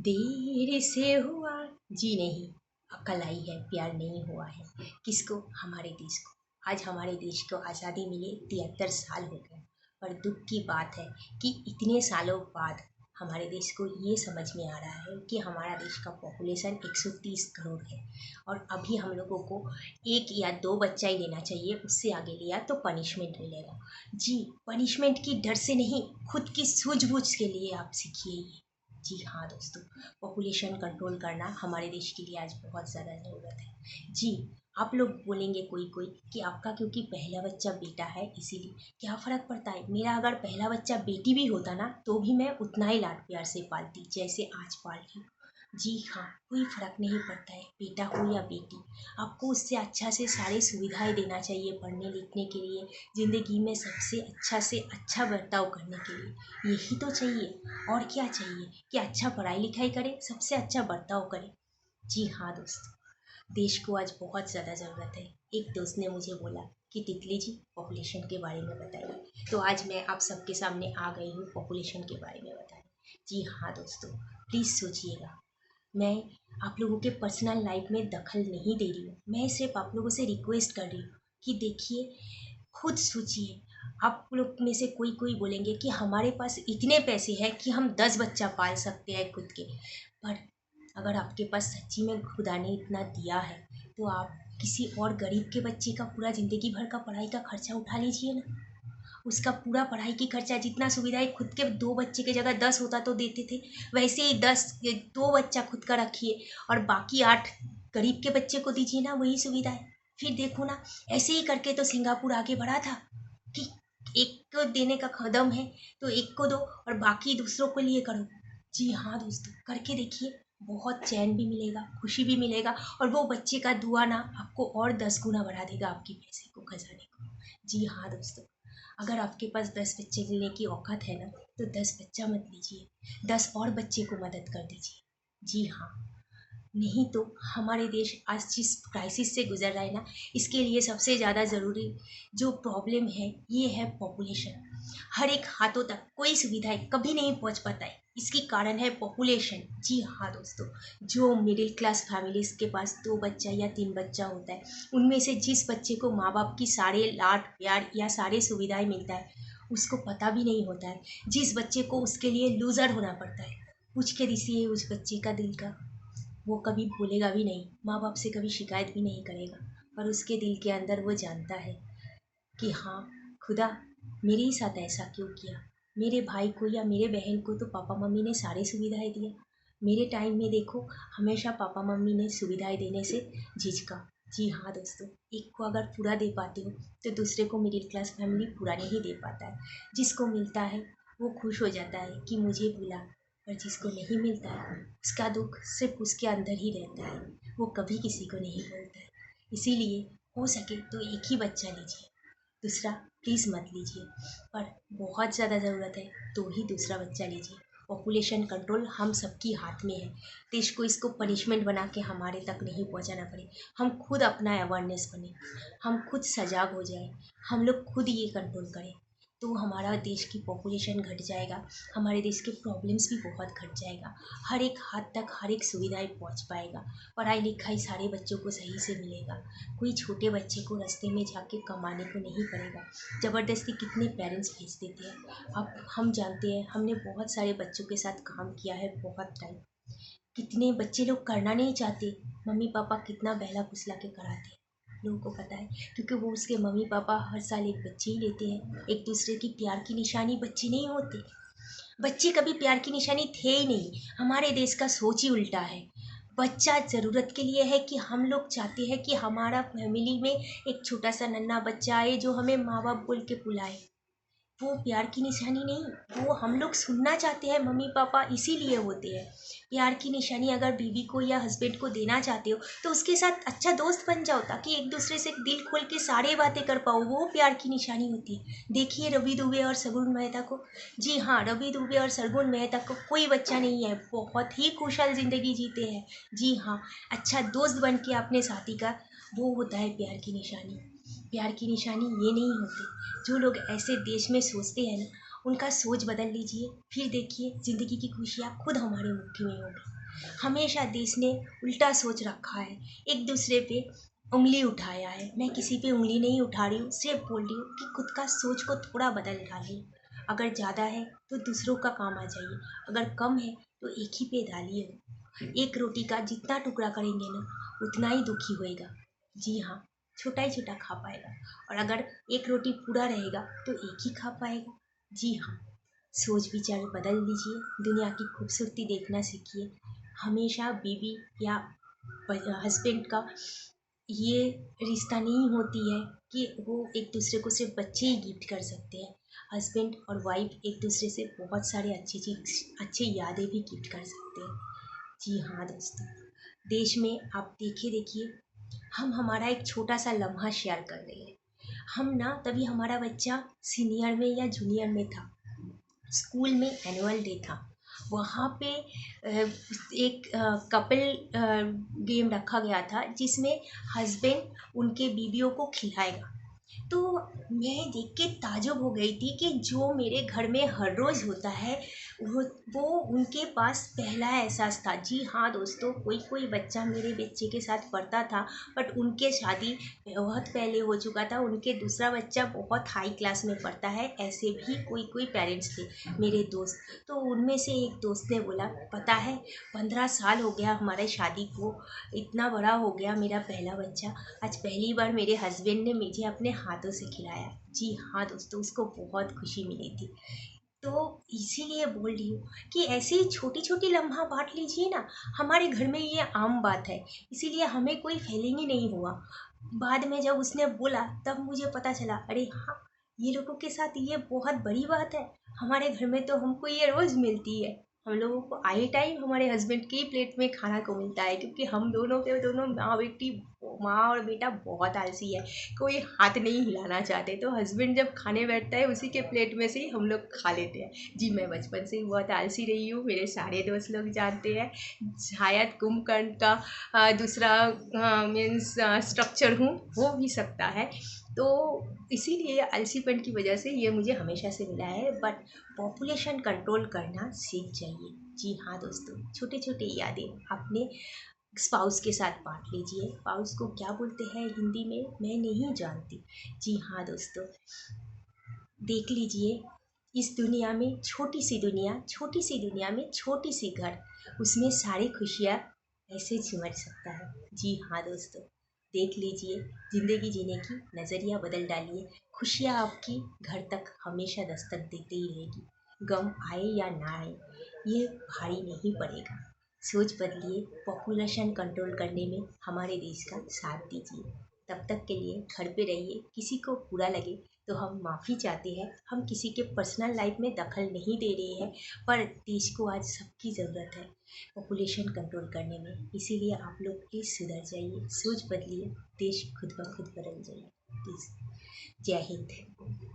देर से हुआ जी नहीं, अकल आई है प्यार नहीं हुआ है। किसको? हमारे देश को। आज हमारे देश को आज़ादी मिले 73 साल हो गए। पर दुख की बात है कि इतने सालों बाद हमारे देश को ये समझ में आ रहा है कि हमारा देश का पॉपुलेशन 130 करोड़ है और अभी हम लोगों को एक या दो बच्चा ही लेना चाहिए। उससे आगे लिया तो पनिशमेंट मिलेगा। जी, पनिशमेंट की डर से नहीं, खुद की सूझबूझ के लिए आप सीखिए ये। जी हाँ दोस्तों, पॉपुलेशन कंट्रोल करना हमारे देश के लिए आज बहुत ज़्यादा ज़रूरत है। जी, आप लोग बोलेंगे कोई कोई कि आपका क्योंकि पहला बच्चा बेटा है इसीलिए। क्या फ़र्क पड़ता है? मेरा अगर पहला बच्चा बेटी भी होता ना तो भी मैं उतना ही लाड प्यार से पालती जैसे आज पाल रही हूँ। जी हाँ, कोई फ़र्क नहीं पड़ता है बेटा हो या बेटी। आपको उससे अच्छा से सारी सुविधाएं देना चाहिए पढ़ने लिखने के लिए, ज़िंदगी में सबसे अच्छा से अच्छा बर्ताव करने के लिए। यही तो चाहिए। और क्या चाहिए कि अच्छा पढ़ाई लिखाई करे, सबसे अच्छा बर्ताव करे। जी हाँ दोस्तों, देश को आज बहुत ज़्यादा ज़रूरत है। एक दोस्त ने मुझे बोला कि तितली जी, पॉपुलेशन के बारे में बताइए। तो आज मैं आप सबके सामने आ गई हूँ पॉपुलेशन के बारे में बताने। जी हाँ दोस्तों, प्लीज़ सोचिएगा। मैं आप लोगों के पर्सनल लाइफ में दखल नहीं दे रही हूँ। मैं सिर्फ आप लोगों से रिक्वेस्ट कर रही हूँ कि देखिए, खुद सोचिए। आप लोग में से कोई कोई बोलेंगे कि हमारे पास इतने पैसे हैं कि हम 10 बच्चा पाल सकते हैं खुद के। पर अगर आपके पास सच्ची में खुदा ने इतना दिया है तो आप किसी और गरीब के बच्चे का पूरा ज़िंदगी भर का पढ़ाई का खर्चा उठा लीजिए ना। उसका पूरा पढ़ाई की खर्चा, जितना सुविधाएं खुद के 2 बच्चे की जगह 10 होता तो देते थे, वैसे ही 2 बच्चा खुद का रखिए और बाकी 8 गरीब के बच्चे को दीजिए ना वही सुविधाएं। फिर देखो ना, ऐसे ही करके तो सिंगापुर आगे बढ़ा था कि एक को देने का कदम है तो एक को दो और बाकी दूसरों के लिए करो। जी हाँ दोस्तों, करके देखिए। बहुत चैन भी मिलेगा, खुशी भी मिलेगा और वो बच्चे का दुआ ना आपको और 10 गुना बढ़ा देगा आपके पैसे को, खजाने को। जी हाँ दोस्तों, अगर आपके पास 10 बच्चे लेने की औकात है ना तो 10 बच्चा मत लीजिए, 10 और बच्चे को मदद कर दीजिए। जी हाँ, नहीं तो हमारे देश आज जिस क्राइसिस से गुजर रहा है ना, इसके लिए सबसे ज़्यादा ज़रूरी जो प्रॉब्लम है ये है पॉपुलेशन। हर एक हाथों तक कोई सुविधाएं कभी नहीं पहुंच पाता है, इसकी कारण है पॉपुलेशन। जी हाँ दोस्तों, जो मिडिल क्लास फैमिलीज के पास 2 बच्चा या 3 बच्चा होता है, उनमें से जिस बच्चे को माँ बाप की सारे लाड प्यार या सारे सुविधाएं मिलता है उसको पता भी नहीं होता है। जिस बच्चे को उसके लिए लूज़र होना पड़ता है, पूछ के दिखिए उस बच्चे का दिल का। वो कभी भूलेगा भी नहीं, माँ बाप से कभी शिकायत भी नहीं करेगा। पर उसके दिल के अंदर वो जानता है कि हाँ, खुदा मेरे ही साथ ऐसा क्यों किया। मेरे भाई को या मेरे बहन को तो पापा मम्मी ने सारी सुविधाएं दिया, मेरे टाइम में देखो हमेशा पापा मम्मी ने सुविधाएं देने से झिझका। जी हाँ दोस्तों, एक को अगर पूरा दे पाते हो तो दूसरे को मिडिल क्लास फैमिली पूरा नहीं दे पाता है। जिसको मिलता है वो खुश हो जाता है कि मुझे मिला, पर जिसको नहीं मिलता है उसका दुख सिर्फ उसके अंदर ही रहता है, वो कभी किसी को नहीं बोलता है। इसीलिए हो सके तो एक ही बच्चा लीजिए, दूसरा प्लीज़ मत लीजिए। पर बहुत ज़्यादा ज़रूरत है तो ही दूसरा बच्चा लीजिए। पॉपुलेशन कंट्रोल हम सबकी हाथ में है। देश को इसको पनिशमेंट बना के हमारे तक नहीं पहुंचाना पड़े। हम खुद अपना अवेयरनेस बने, हम खुद सजाग हो जाए, हम लोग खुद ये कंट्रोल करें तो हमारा देश की पॉपुलेशन घट जाएगा, हमारे देश के प्रॉब्लम्स भी बहुत घट जाएगा। हर एक हाथ तक हर एक सुविधाएं पहुंच पाएगा, पढ़ाई लिखाई सारे बच्चों को सही से मिलेगा। कोई छोटे बच्चे को रास्ते में जाके कमाने को नहीं पड़ेगा। ज़बरदस्ती कितने पेरेंट्स भेज देते हैं। अब हम जानते हैं, हमने बहुत सारे बच्चों के साथ काम किया है बहुत टाइम। कितने बच्चे लोग करना नहीं चाहते, मम्मी पापा कितना बहला फुसला के कराते हैं। लोगों को पता है क्योंकि वो उसके मम्मी पापा हर साल एक बच्चे ही लेते हैं। एक दूसरे की प्यार की निशानी बच्चे नहीं होते, बच्चे कभी प्यार की निशानी थे ही नहीं। हमारे देश का सोच ही उल्टा है। बच्चा ज़रूरत के लिए है कि हम लोग चाहते हैं कि हमारा फैमिली में एक छोटा सा नन्हा बच्चा आए जो हमें माँ बाप बोल के बुलाए। वो प्यार की निशानी नहीं, वो हम लोग सुनना चाहते हैं, मम्मी पापा इसीलिए होते हैं। प्यार की निशानी अगर बीवी को या हस्बैंड को देना चाहते हो तो उसके साथ अच्छा दोस्त बन जाओ ताकि एक दूसरे से दिल खोल के सारे बातें कर पाओ, वो प्यार की निशानी होती है। देखिए रवि दुबे और सगुन मेहता को। जी हाँ, रवि दुबे और सगुन मेहता को कोई बच्चा नहीं है, बहुत ही खुशहाल ज़िंदगी जीते हैं। जी हाँ, अच्छा दोस्त बन के अपने साथी का, वो होता है प्यार की निशानी। प्यार की निशानी ये नहीं होती। जो लोग ऐसे देश में सोचते हैं ना, उनका सोच बदल लीजिए, फिर देखिए ज़िंदगी की खुशियाँ खुद हमारे मुट्ठी में होगी। हमेशा देश ने उल्टा सोच रखा है, एक दूसरे पे उंगली उठाया है। मैं किसी पे उंगली नहीं उठा रही हूँ, सिर्फ बोल रही हूँ कि खुद का सोच को थोड़ा बदल डालिए। अगर ज़्यादा है तो दूसरों का काम आ जाइए, अगर कम है तो एक ही पे डालिए। एक रोटी का जितना टुकड़ा करेंगे ना, उतना ही दुखी होएगा। जी हाँ, छोटा ही छोटा खा पाएगा। और अगर एक रोटी पूरा रहेगा तो एक ही खा पाएगा। जी हाँ, सोच विचार बदल दीजिए, दुनिया की खूबसूरती देखना सीखिए। हमेशा बीवी या हस्बैंड का ये रिश्ता नहीं होती है कि वो एक दूसरे को सिर्फ बच्चे ही गिफ्ट कर सकते हैं। हस्बैंड और वाइफ एक दूसरे से बहुत सारे अच्छी यादें भी गिफ्ट कर सकते हैं। जी हाँ दोस्तों, देश में आप देखिए, हम हमारा एक छोटा सा लम्हा शेयर कर रहे हैं। हम ना तभी हमारा बच्चा सीनियर में या जूनियर में था, स्कूल में एनुअल डे था, वहाँ पे एक कपल गेम रखा गया था जिसमें हस्बैंड उनके बीवियों को खिलाएगा। तो मैं देख के ताजुब हो गई थी कि जो मेरे घर में हर रोज़ होता है वो वो उनके पास पहला एहसास था। जी हाँ दोस्तों, कोई कोई बच्चा मेरे बच्चे के साथ पढ़ता था, बट उनके शादी बहुत पहले हो चुका था, उनके दूसरा बच्चा बहुत हाई क्लास में पढ़ता है। ऐसे भी कोई कोई पेरेंट्स थे मेरे दोस्त। तो उनमें से एक दोस्त ने बोला, पता है 15 साल हो गया हमारे शादी को, इतना बड़ा हो गया मेरा पहला बच्चा, आज पहली बार मेरे हस्बैंड ने मुझे अपने हाथों से खिलाया। जी हाँ दोस्तों, उसको बहुत खुशी मिली थी। तो इसीलिए बोल रही हूँ कि ऐसे ही छोटी छोटी लम्हा बांट लीजिए ना, हमारे घर में ये आम बात है, इसीलिए हमें कोई फीलिंग ही नहीं हुआ। बाद में जब उसने बोला तब मुझे पता चला, अरे हाँ, ये लोगों के साथ ये बहुत बड़ी बात है। हमारे घर में तो हमको ये रोज़ मिलती है, हम लोगों को आई टाइम हमारे हस्बैंड की प्लेट में खाना को मिलता है, क्योंकि हम दोनों के दोनों माँ और बेटा बहुत आलसी है, कोई हाथ नहीं हिलाना चाहते। तो हस्बैंड जब खाने बैठता है उसी के प्लेट में से ही हम लोग खा लेते हैं। जी, मैं बचपन से ही बहुत आलसी रही हूँ, मेरे सारे दोस्त लोग जानते हैं। शायद कुंभकर्ण का दूसरा मीन्स स्ट्रक्चर हूँ, हो भी सकता है। तो इसीलिए आलसीपन की वजह से ये मुझे हमेशा से मिला है। बट पॉपुलेशन कंट्रोल करना सीख जाइए। जी हाँ दोस्तों, छोटे छोटे यादें अपने स्पाउस के साथ बांट लीजिए। स्पाउस को क्या बोलते हैं हिंदी में, मैं नहीं जानती। जी हाँ दोस्तों, देख लीजिए, इस दुनिया में छोटी सी दुनिया में छोटी सी घर, उसमें सारी खुशियाँ ऐसे सिमट सकता है। जी हाँ दोस्तों, देख लीजिए, ज़िंदगी जीने की नज़रिया बदल डालिए। खुशियाँ आपकी घर तक हमेशा दस्तक देती ही रहेगी। गम आए या ना आए, ये भारी नहीं पड़ेगा। सोच बदलिए, पॉपुलेशन कंट्रोल करने में हमारे देश का साथ दीजिए। तब तक के लिए घर पे रहिए। किसी को बुरा लगे तो हम माफ़ी चाहते हैं, हम किसी के पर्सनल लाइफ में दखल नहीं दे रहे हैं, पर देश को आज सबकी ज़रूरत है पॉपुलेशन कंट्रोल करने में। इसीलिए आप लोग प्लीज़ सुधर जाइए, सोच बदलिए, देश खुद ब खुद बदल जाइए प्लीज़। जय हिंद।